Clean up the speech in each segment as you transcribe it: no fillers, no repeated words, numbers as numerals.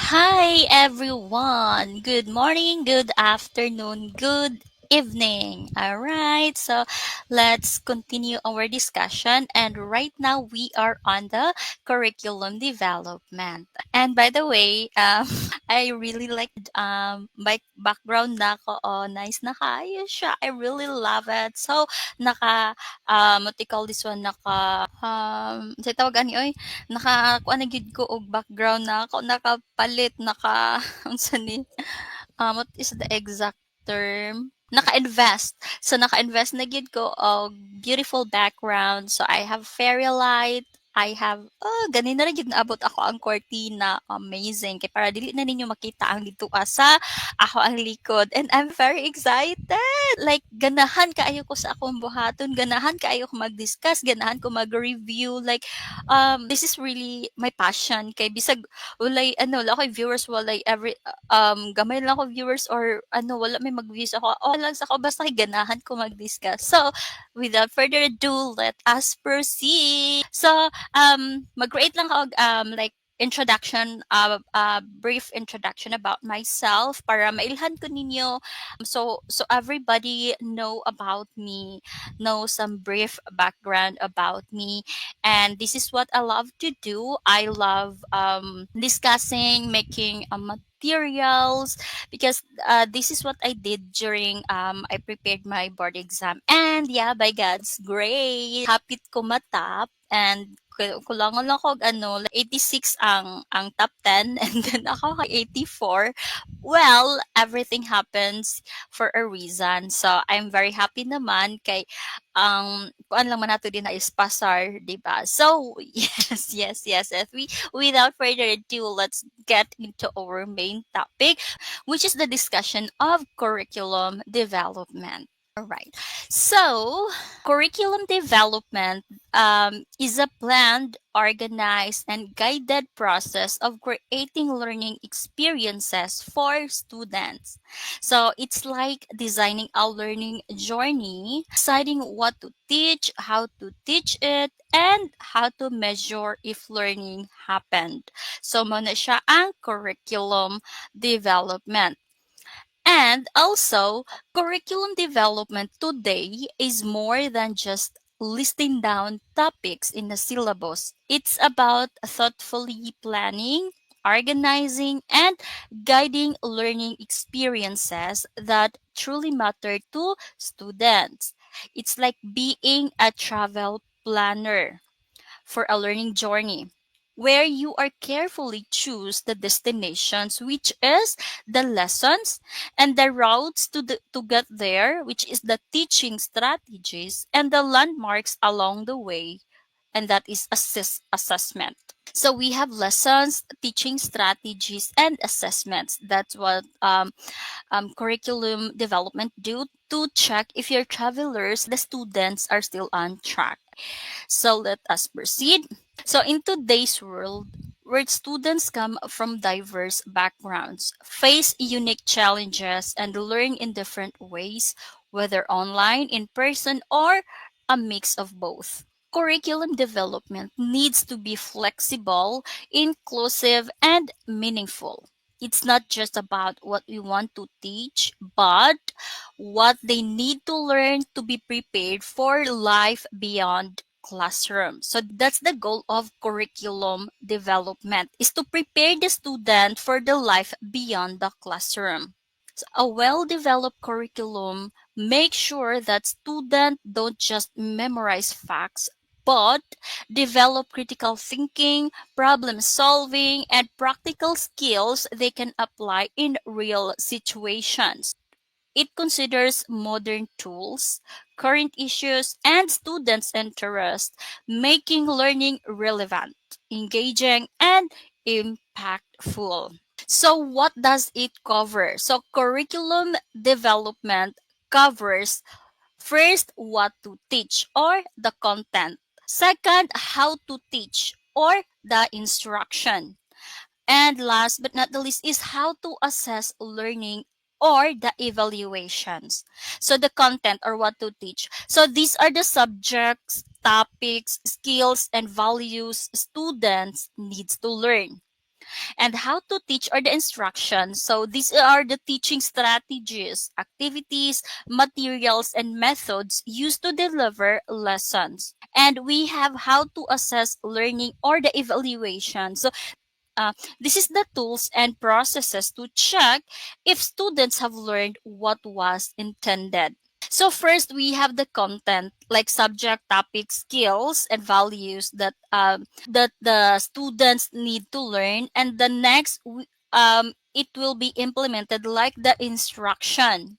Hi everyone. Good morning, good afternoon, good evening. All right. So let's continue our discussion and right now we are on the curriculum development. And by the way, I really like my background na ko. Oh, nice na kayo siya. I really love it. So what they call this one sa tawag ani oy nakakuha na gyud ko og background na ako nakapalit unsa ni what is the exact term? Naka-invest. So, naka-invest na gid ko og beautiful background. So, I have fairy light. I have, ganin na rin yun naabot ako ang cortina. Amazing. Kaya para dili na ninyo makita ang dito sa ako ang likod. And I'm very excited. Like, ganahan kaayo ko sa akong buhaton. Ganahan kaayo ko mag-discuss. Ganahan ko mag-review. Like, this is really my passion. Kay bisag, wala ko'y viewers, walay gamay lang ako viewers or wala may mag-views ako. Okay lang sa ako basta kay ganahan ko mag-discuss. So, without further ado, let us proceed. So, mag-create lang ako like introduction, brief introduction about myself para mailhan ko ninyo. So everybody know about me, know some brief background about me. And this is what I love to do. I love discussing, making materials because this is what I did during I prepared my board exam. And yeah, by God's grace, hapit ko matap and kulangon lang ako like 86 ang top 10 and then ako kay 84. Well, everything happens for a reason. So I'm very happy naman kay kuan lang man nato din na is pasar, 'di ba? So yes. Without further ado, let's get into our main topic, which is the discussion of curriculum development. All right. So, curriculum development is a planned, organized, and guided process of creating learning experiences for students. So, it's like designing a learning journey, deciding what to teach, how to teach it, and how to measure if learning happened. So, muna siya ang curriculum development. And also, curriculum development today is more than just listing down topics in the syllabus. It's about thoughtfully planning, organizing, and guiding learning experiences that truly matter to students. It's like being a travel planner for a learning journey where you are carefully choose the destinations, which is the lessons, and the routes to get there, which is the teaching strategies, and the landmarks along the way, and that is assessment. So we have lessons, teaching strategies, and assessments. That's what curriculum development do to check if your travelers, the students, are still on track. So let us proceed. So in today's world, where students come from diverse backgrounds, face unique challenges, and learn in different ways, whether online, in person, or a mix of both. Curriculum development needs to be flexible, inclusive, and meaningful. It's not just about what we want to teach, but what they need to learn to be prepared for life beyond classroom. So that's the goal of curriculum development is to prepare the student for the life beyond the classroom. So a well-developed curriculum makes sure that students don't just memorize facts but develop critical thinking, problem solving, and practical skills they can apply in real situations. It considers modern tools, current issues, and students' interests, making learning relevant, engaging, and impactful. So, what does it cover? So, curriculum development covers first, what to teach or the content. Second, how to teach or the instruction. And last but not the least is how to assess learning or the evaluations. So the content or what to teach. So these are the subjects, topics, skills, and values students needs to learn. And how to teach or the instructions. So these are the teaching strategies, activities, materials, and methods used to deliver lessons. And we have how to assess learning or the evaluation. So this is the tools and processes to check if students have learned what was intended. So first we have the content like subject, topic, skills, and values that the students need to learn, and the next it will be implemented like the instruction,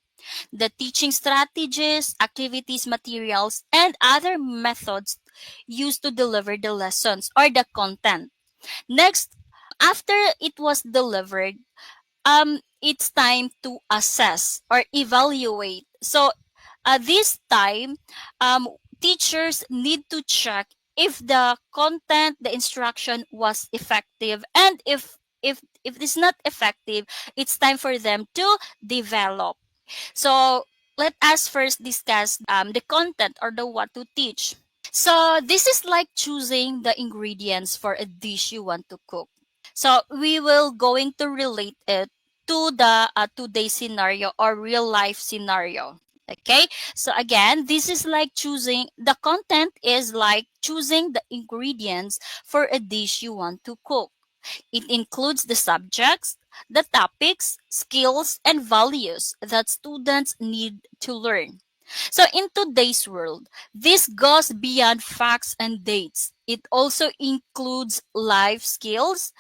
the teaching strategies, activities, materials, and other methods used to deliver the lessons or the content. Next, after it was delivered, it's time to assess or evaluate. So this time, teachers need to check if the content, the instruction was effective, and if it's not effective, it's time for them to develop. So let us first discuss the content or the what to teach. So this is like choosing the ingredients for a dish you want to cook. So we will going to relate it to the today's scenario or real life scenario. Okay, so again, this is like choosing the content is like choosing the ingredients for a dish you want to cook. It includes the subjects, the topics, skills, and values that students need to learn. So, in today's world, this goes beyond facts and dates. It also includes life skills,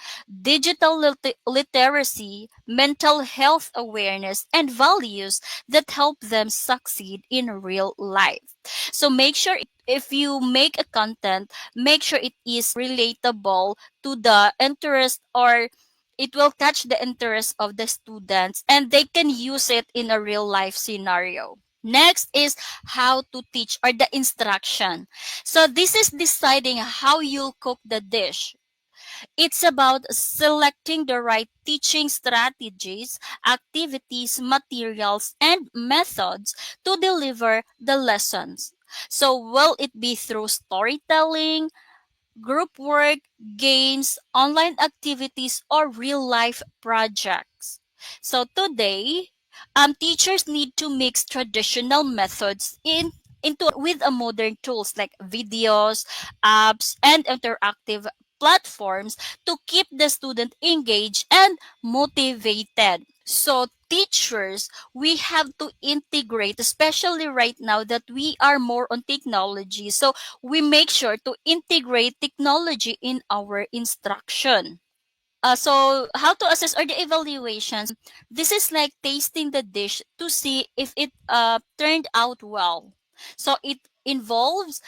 digital literacy, mental health awareness, and values that help them succeed in real life. So, make sure if you make a content, make sure it is relatable to the interest, or it will catch the interest of the students and they can use it in a real life scenario. Next is how to teach or the instruction. So this is deciding how you'll cook the dish. It's about selecting the right teaching strategies, activities, materials, and methods to deliver the lessons. So will it be through storytelling, group work, games, online activities, or real life projects? So today, teachers need to mix traditional methods into with a modern tools like videos, apps, and interactive platforms to keep the student engaged and motivated. So teachers, we have to integrate, especially right now that we are more on technology. So we make sure to integrate technology in our instruction. So how to assess or the evaluations? This is like tasting the dish to see if it turned out well. So it involves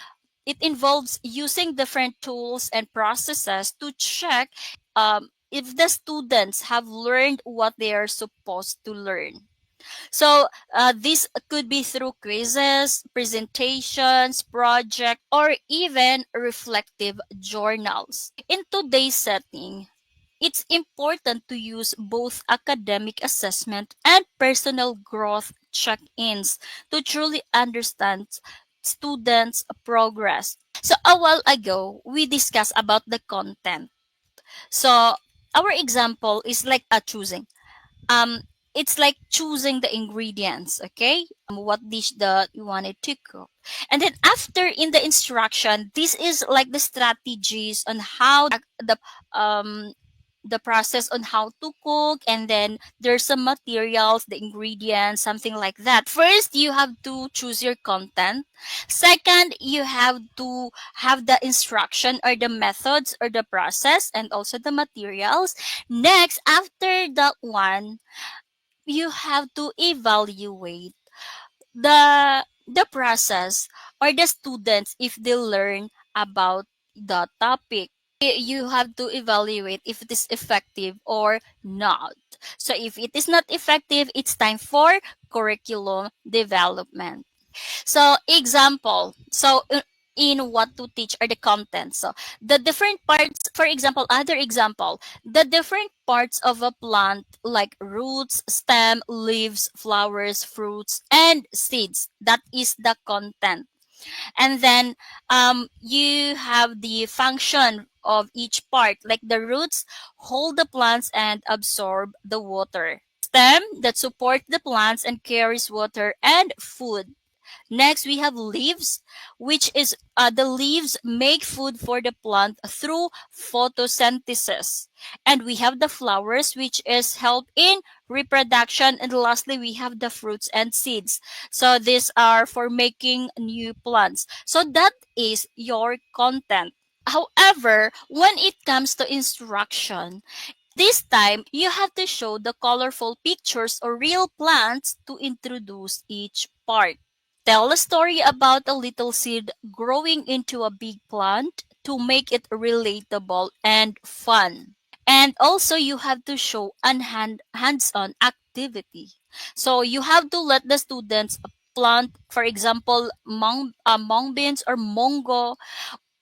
using different tools and processes to check if the students have learned what they are supposed to learn. So this could be through quizzes, presentations, project, or even reflective journals. In today's setting, it's important to use both academic assessment and personal growth check-ins to truly understand students' progress. So a while ago, we discussed about the content. So our example is like a choosing. um it's like choosing the ingredients, okay, what dish that you wanted to cook. And then after in the instruction, this is like the strategies on how um the process on how to cook, and then there's some materials, the ingredients, something like that. First, you have to choose your content. Second, you have to have the instruction or the methods or the process and also the materials. Next, after that one, you have to evaluate the process or the students if they learn about the topic. You have to evaluate if it is effective or not. So if it is not effective, it's time for curriculum development. So example, in what to teach are the contents. So the different parts, for example, other example, the different parts of a plant like roots, stem, leaves, flowers, fruits, and seeds. That is the content. And then you have the function of each part, like the roots hold the plants and absorb the water. Stem that support the plants and carries water and food. Next, we have leaves, which is the leaves make food for the plant through photosynthesis. And we have the flowers, which is help in reproduction. And lastly, we have the fruits and seeds. So these are for making new plants. So that is your content. However, when it comes to instruction, this time you have to show the colorful pictures or real plants to introduce each part. Tell a story about a little seed growing into a big plant to make it relatable and fun. And also you have to show hands-on activity. So you have to let the students plant, for example, mung beans or mongo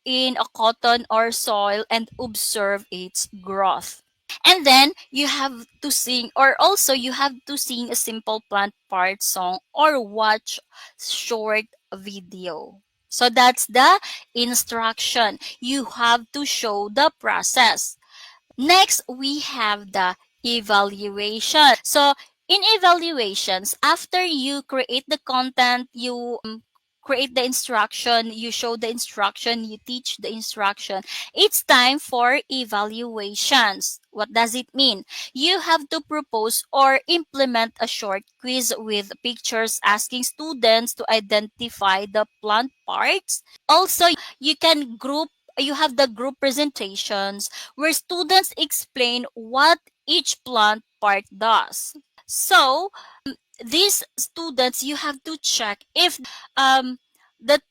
in a cotton or soil and observe its growth. And then you have to sing, or also you have to sing a simple plant part song or watch short video. So that's the instruction. You have to show the process. Next, we have the evaluation. So, in evaluations, after you create the content, you create the instruction, you show the instruction, you teach the instruction, it's time for evaluations. What does it mean? You have to propose or implement a short quiz with pictures asking students to identify the plant parts. Also, you can group you have the group presentations where students explain what each plant part does. So, these students, you have to check if the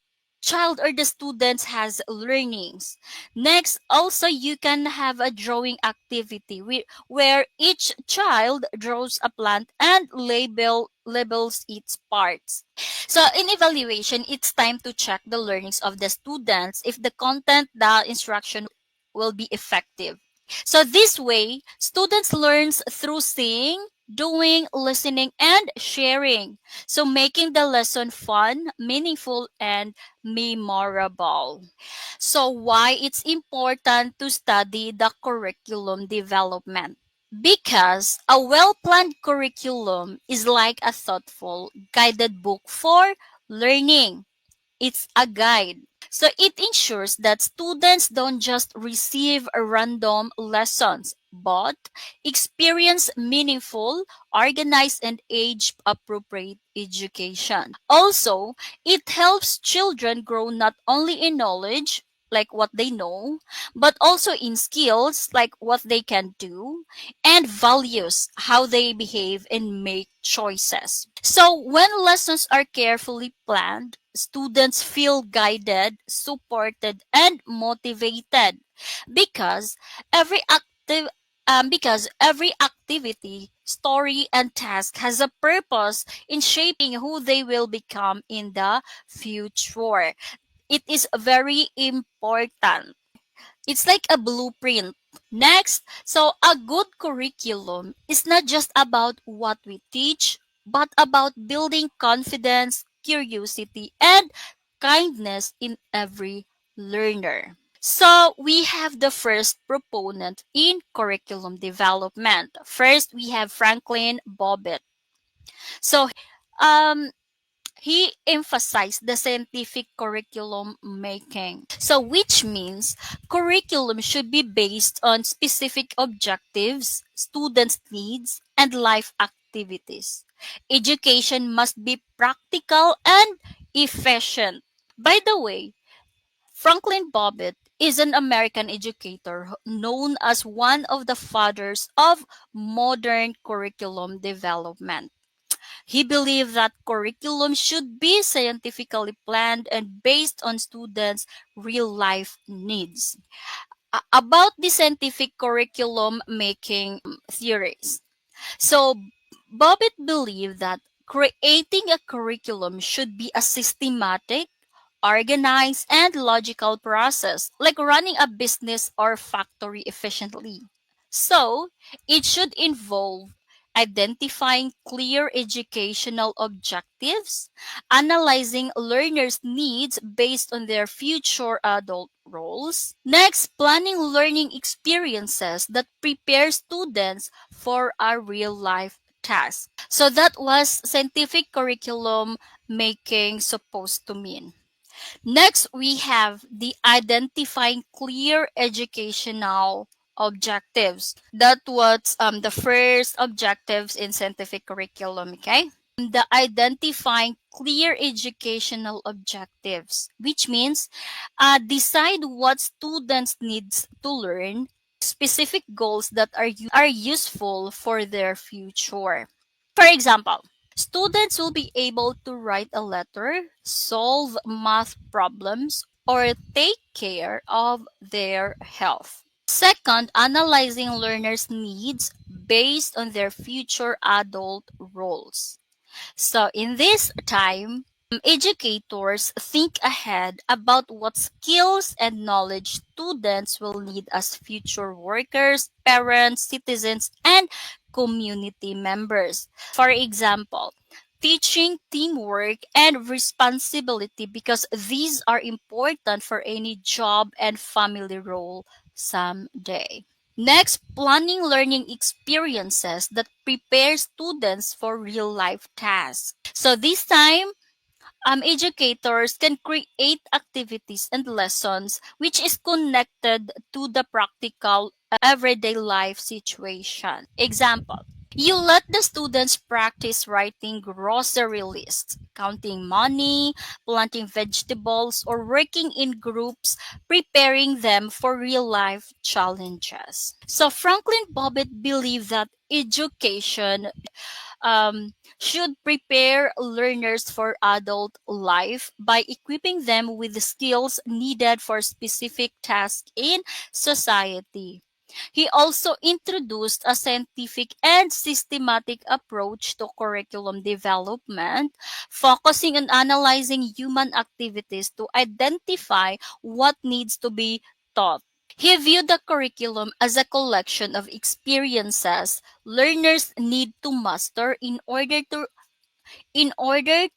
child or the students has learnings. Next, also you can have a drawing activity where each child draws a plant and labels its parts. So in evaluation, it's time to check the learnings of the students if the content, the instruction will be effective. So this way, students learns through seeing, doing, listening, and sharing. So making the lesson fun, meaningful, and memorable. So why it's important to study the curriculum development? Because a well-planned curriculum is like a thoughtful, guided book for learning. It's a guide. So it ensures that students don't just receive random lessons, but experience meaningful, organized, and age appropriate education. Also, it helps children grow not only in knowledge, like what they know, but also in skills, like what they can do, and values, how they behave and make choices. So, when lessons are carefully planned, students feel guided, supported, and motivated because every every activity, story, and task has a purpose in shaping who they will become in the future. It is very important. It's like a blueprint. Next, so a good curriculum is not just about what we teach, but about building confidence, curiosity, and kindness in every learner. So we have the first proponent in curriculum development. First, we have Franklin Bobbitt. So um, he emphasized the scientific curriculum making. So, which means curriculum should be based on specific objectives, students' needs, and life activities. Education must be practical and efficient. By the way, Franklin Bobbitt is an American educator known as one of the fathers of modern curriculum development. He believed that curriculum should be scientifically planned and based on students' real life needs. About the scientific curriculum making theories. So, Bobbitt believed that creating a curriculum should be a systematic, organized, and logical process, like running a business or factory efficiently. So, it should involve identifying clear educational objectives, analyzing learners' needs based on their future adult roles. Next, planning learning experiences that prepare students for a real life task. So that was scientific curriculum making supposed to mean. Next, we have the identifying clear educational objectives. That was the first objectives in scientific curriculum, okay? The identifying clear educational objectives, which means decide what students needs to learn, specific goals that are useful for their future. For example, students will be able to write a letter, solve math problems, or take care of their health. Second, analyzing learners' needs based on their future adult roles. So in this time, educators think ahead about what skills and knowledge students will need as future workers, parents, citizens, and community members. For example, teaching teamwork and responsibility because these are important for any job and family role someday. Next, planning learning experiences that prepare students for real life tasks. So this time, educators can create activities and lessons which is connected to the practical everyday life situation. Example, you let the students practice writing grocery lists, counting money, planting vegetables, or working in groups, preparing them for real life challenges. So Franklin Bobbitt believed that education should prepare learners for adult life by equipping them with the skills needed for specific tasks in society. He also introduced a scientific and systematic approach to curriculum development, focusing on analyzing human activities to identify what needs to be taught. He viewed the curriculum as a collection of experiences learners need to master in order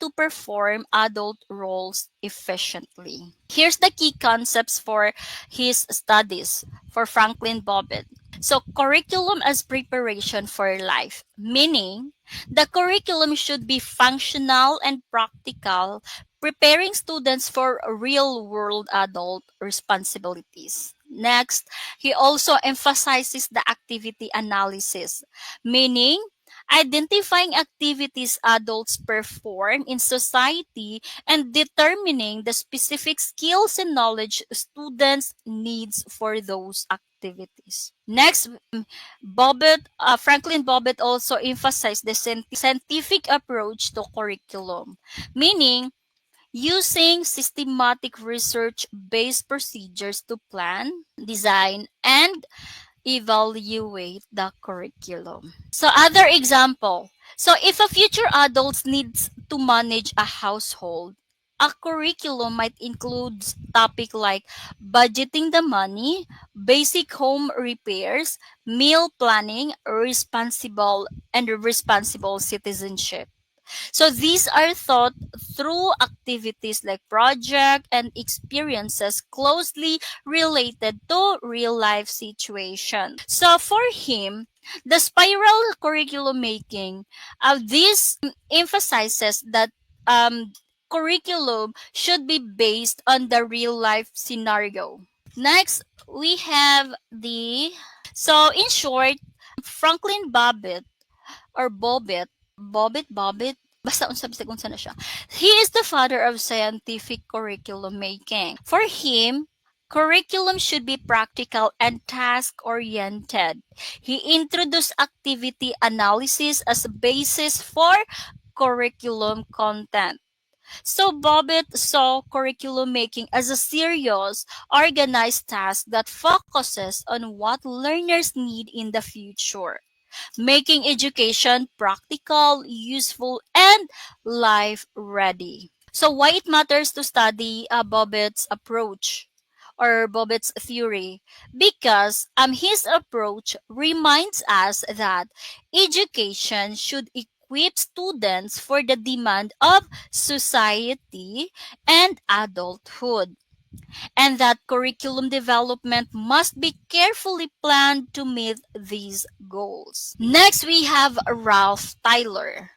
to perform adult roles efficiently. Here's the key concepts for his studies for Franklin Bobbitt. So, curriculum as preparation for life, meaning the curriculum should be functional and practical, preparing students for real world adult responsibilities. Next, he also emphasizes the activity analysis, meaning identifying activities adults perform in society and determining the specific skills and knowledge students needs for those activities. Next, Franklin Bobbitt also emphasized the scientific approach to curriculum, meaning using systematic research-based procedures to plan, design, and evaluate the curriculum. So other example. So if a future adult needs to manage a household, a curriculum might include topic like budgeting the money, basic home repairs, meal planning, responsible citizenship. So these are taught through activities like project and experiences closely related to real life situations. So for him, the spiral curriculum making, this emphasizes that um, curriculum should be based on the real life scenario. Next, we have so in short, Franklin Bobbitt, basta unsa na siya. He is the father of scientific curriculum making. For him, curriculum should be practical and task-oriented. He introduced activity analysis as a basis for curriculum content. So Bobbitt saw curriculum making as a serious, organized task that focuses on what learners need in the future, making education practical, useful, and life ready. So, why it matters to study Bobbitt's approach? or Bobbitt's theory, because his approach reminds us that education should equip students for the demand of society and adulthood, and that curriculum development must be carefully planned to meet these goals. Next, we have Ralph Tyler.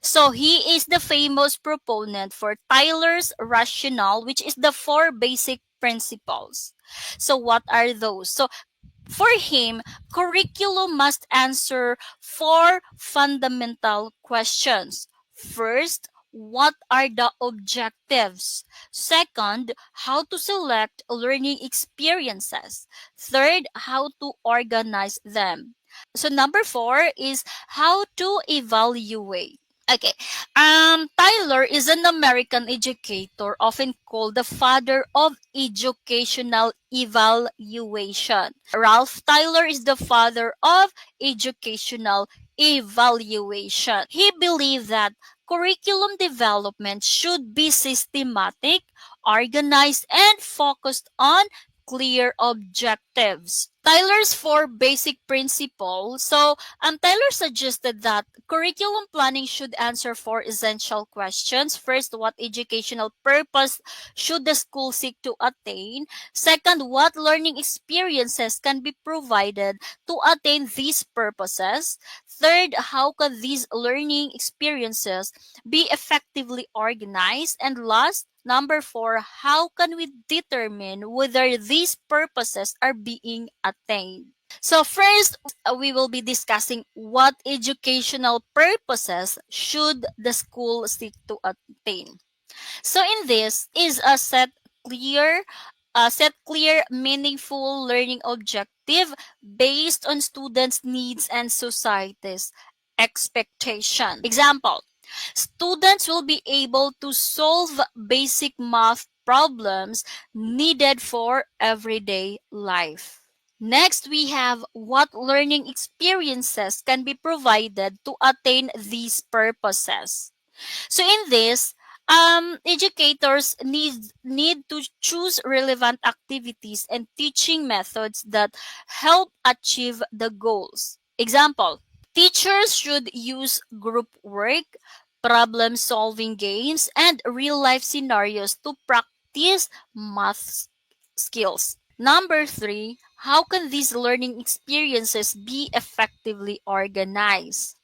So he is the famous proponent for Tyler's rationale, which is the four basic principles. So what are those? So for him, curriculum must answer four fundamental questions. First, what are the objectives? Second, how to select learning experiences. Third, how to organize them. So number four is how to evaluate. Okay. Tyler is an American educator, often called the father of educational evaluation. Ralph Tyler is the father of educational evaluation. He believed that curriculum development should be systematic, organized, and focused on clear objectives. Tyler's four basic principles. Tyler suggested that curriculum planning should answer four essential questions. First, what educational purpose should the school seek to attain? Second, what learning experiences can be provided to attain these purposes? Third, how can these learning experiences be effectively organized? And last, number four, how can we determine whether these purposes are being attained? So first, we will be discussing what educational purposes should the school seek to attain. So in this is a set clear, meaningful learning objective based on students' needs and society's expectation. Example, students will be able to solve basic math problems needed for everyday life. Next, we have what learning experiences can be provided to attain these purposes. So in this, educators need to choose relevant activities and teaching methods that help achieve the goals. Example, teachers should use group work, problem-solving games, and real-life scenarios to practice math skills. Number three, how can these learning experiences be effectively organized?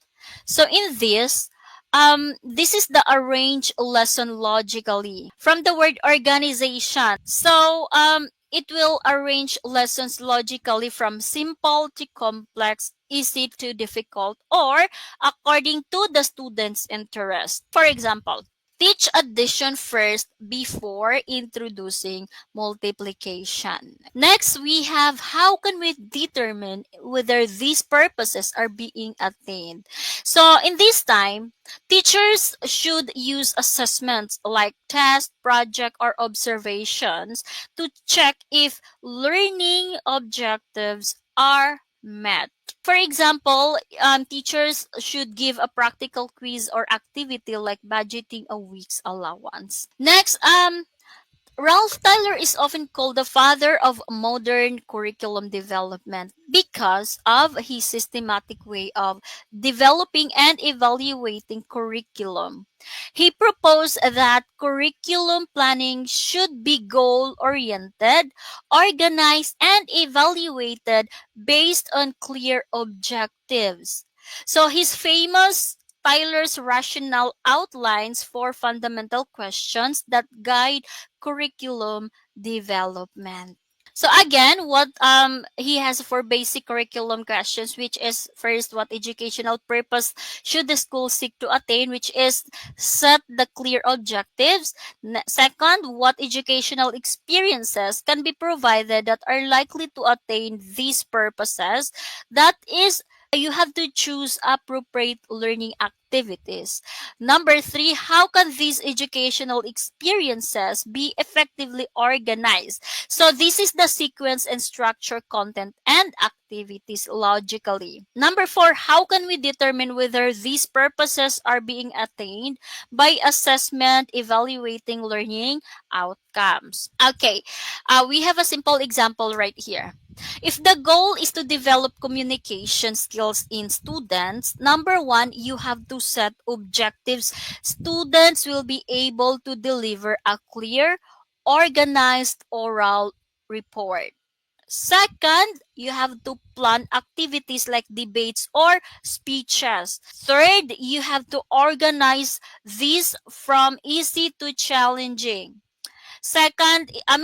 So in this is the arrange lesson logically from the word organization. It will arrange lessons logically from simple to complex, easy to difficult, or according to the student's interest. For example, teach addition first before introducing multiplication. Next, we have how can we determine whether these purposes are being attained. So in this time, teachers should use assessments like test, project, or observations to check if learning objectives are met. For example, teachers should give a practical quiz or activity like budgeting a week's allowance. Next, Ralph Tyler is often called the father of modern curriculum development because of his systematic way of developing and evaluating curriculum. He proposed that curriculum planning should be goal-oriented, organized, and evaluated based on clear objectives. So his famous Tyler's rationale outlines four fundamental questions that guide curriculum development. So again, what he has for basic curriculum questions, which is first, what educational purpose should the school seek to attain, which is set the clear objectives. Second, what educational experiences can be provided that are likely to attain these purposes. That is You have to choose appropriate learning activities. Number three, how can these educational experiences be effectively organized? So this is the sequence and structure content and activities logically. Number four, how can we determine whether these purposes are being attained by assessment, evaluating learning outcomes? Okay, we have a simple example right here. If the goal is to develop communication skills in students, number one, you have to set objectives. Students will be able to deliver a clear, organized oral report. Second, you have to plan activities like debates or speeches. Third, you have to organize these from easy to challenging.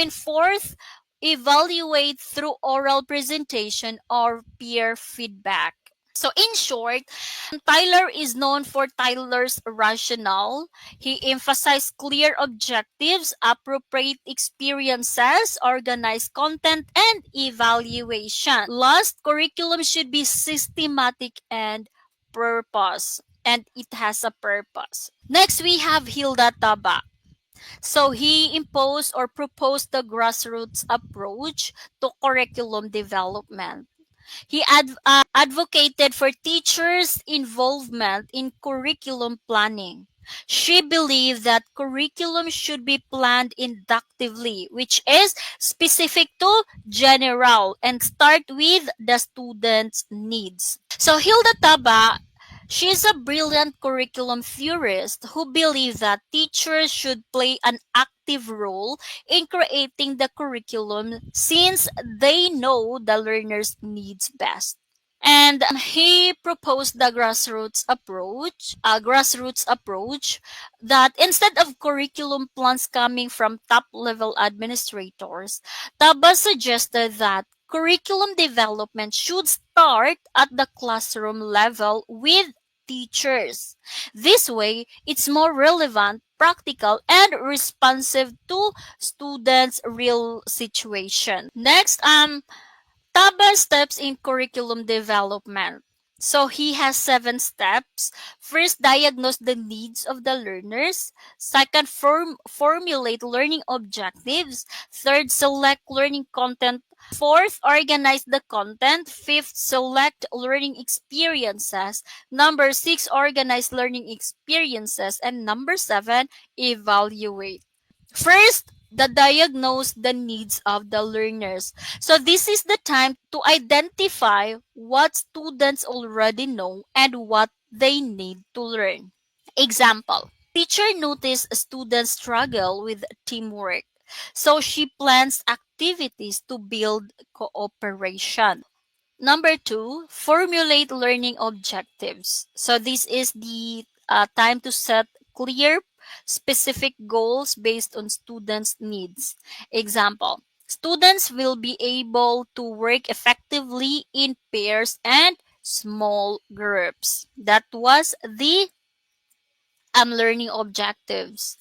Fourth, evaluate through oral presentation or peer feedback. So in short, Tyler is known for Tyler's rationale. He emphasized clear objectives, appropriate experiences, organized content, and evaluation. Last, curriculum should be systematic and purpose. And it has a purpose. Next, we have Hilda Taba. So he imposed or proposed the grassroots approach to curriculum development. He advocated for teachers' involvement in curriculum planning. She believed that curriculum should be planned inductively, which is specific to general and start with the student's needs. So Hilda Taba, she's a brilliant curriculum theorist who believes that teachers should play an active role in creating the curriculum since they know the learner's needs best. And he proposed the grassroots approach that instead of curriculum plans coming from top level administrators, Taba suggested that curriculum development should start at the classroom level with teachers. This way, it's more relevant, practical, and responsive to students' real situation. Next, Taba steps in curriculum development. So he has 7 steps. First, diagnose the needs of the learners. Second, formulate learning objectives. Third, select learning content. Fourth, organize the content. Fifth, select learning experiences. Number 6, organize learning experiences. And number 7, evaluate. First, the diagnose the needs of the learners. So this is the time to identify what students already know and what they need to learn. Example, teacher noticed students struggle with teamwork. So she plans activities to build cooperation. Number 2, formulate learning objectives. So this is the time to set clear, specific goals based on students' needs. Example, students will be able to work effectively in pairs and small groups. That was the learning objectives.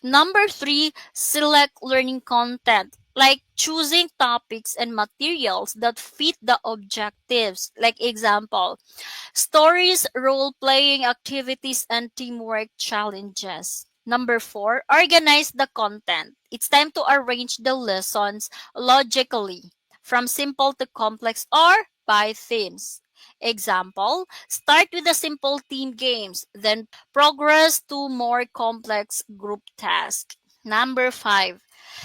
Number 3, select learning content, like choosing topics and materials that fit the objectives. Like example, stories, role-playing activities, and teamwork challenges. Number 4, organize the content. It's time to arrange the lessons logically, from simple to complex or by themes. Example, start with the simple team games, then progress to more complex group tasks. Number 5,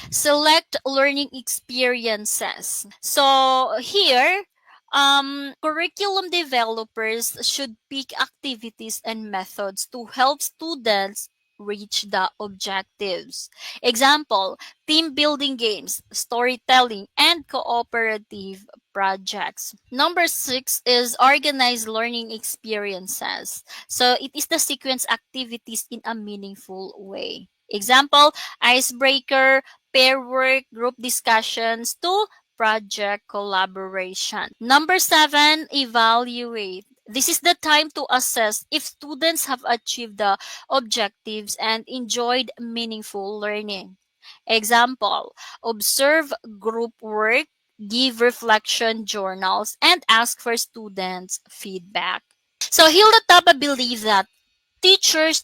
select learning experiences. So here, curriculum developers should pick activities and methods to help students reach the objectives. Example, team building games, storytelling, and cooperative projects. Number 6 is organized learning experiences. So it is the sequence activities in a meaningful way. Example, icebreaker, pair work, group discussions to project collaboration. Number 7, evaluate. This is the time to assess if students have achieved the objectives and enjoyed meaningful learning. Example, observe group work, give reflection journals, and ask for students' feedback. So Hilda Taba believes that teachers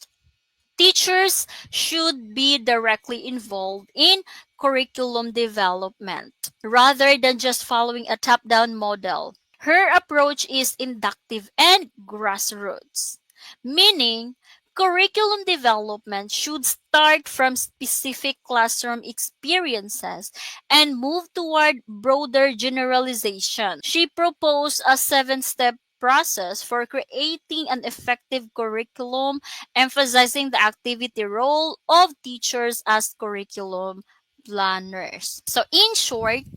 teachers should be directly involved in curriculum development rather than just following a top-down model. Her approach is inductive and grassroots, meaning curriculum development should start from specific classroom experiences and move toward broader generalization. She proposed a 7-step process for creating an effective curriculum, emphasizing the activity role of teachers as curriculum planners. So in short,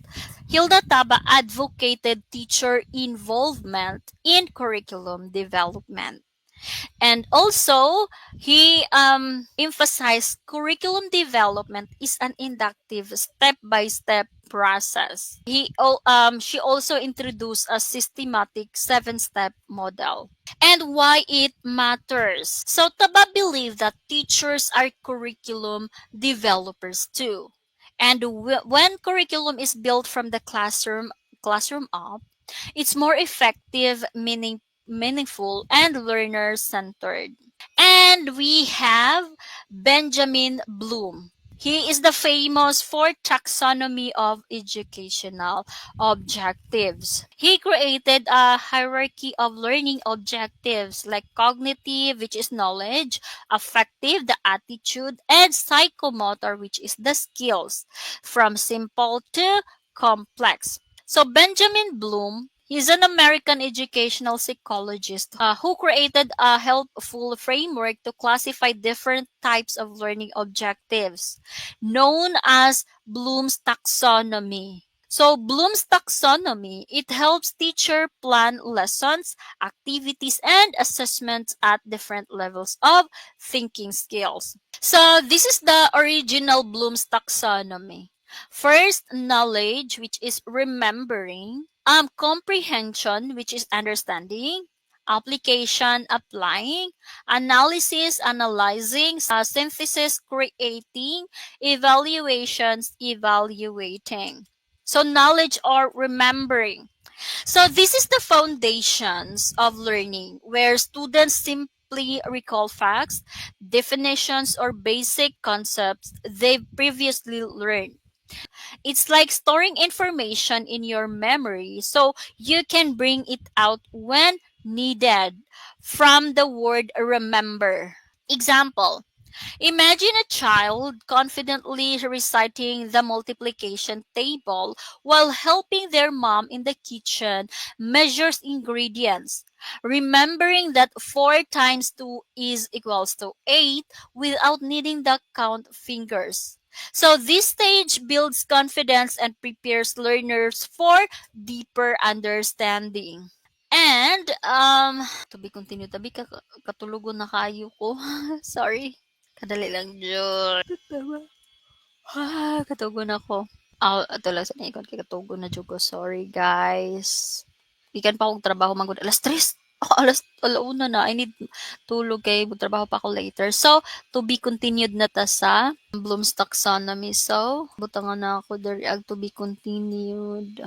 Hilda Taba advocated teacher involvement in curriculum development. And also, he emphasized curriculum development is an inductive, step-by-step process. She also introduced a systematic 7-step model and why it matters. So Taba believed that teachers are curriculum developers too. And when curriculum is built from the classroom up, it's more effective, meaningful, and learner centered. And we have Benjamin Bloom. He is the famous for taxonomy of educational objectives. He created a hierarchy of learning objectives like cognitive, which is knowledge, affective, the attitude, and psychomotor, which is the skills, from simple to complex. So Benjamin Bloom, he's an American educational psychologist who created a helpful framework to classify different types of learning objectives, known as Bloom's taxonomy. So Bloom's taxonomy, it helps teacher plan lessons, activities, and assessments at different levels of thinking skills. So this is the original Bloom's taxonomy. First, knowledge, which is remembering. Comprehension, which is understanding. Application, applying. Analysis, analyzing. Synthesis, creating. Evaluations, evaluating. So knowledge or remembering. So this is the foundations of learning where students simply recall facts, definitions, or basic concepts they've previously learned. It's like storing information in your memory so you can bring it out when needed from the word remember. Example. Imagine a child confidently reciting the multiplication table while helping their mom in the kitchen measures ingredients, remembering that 4 times 2 is equals to 8 without needing the count fingers. So this stage builds confidence and prepares learners for deeper understanding. And to be continued, tabi katulugon na kayo ko. Sorry. Kadali lang jud. Katugon ako. Ato lang sa ikon kay katugon na jud ko. Sorry guys. Ikan pa akong trabaho manggod alas 3. Alauna na. I need tulog kay trabaho pa ako later. So, to be continued na ta sa Bloom's taxonomy. So, butangan na ako dari ag to be continued.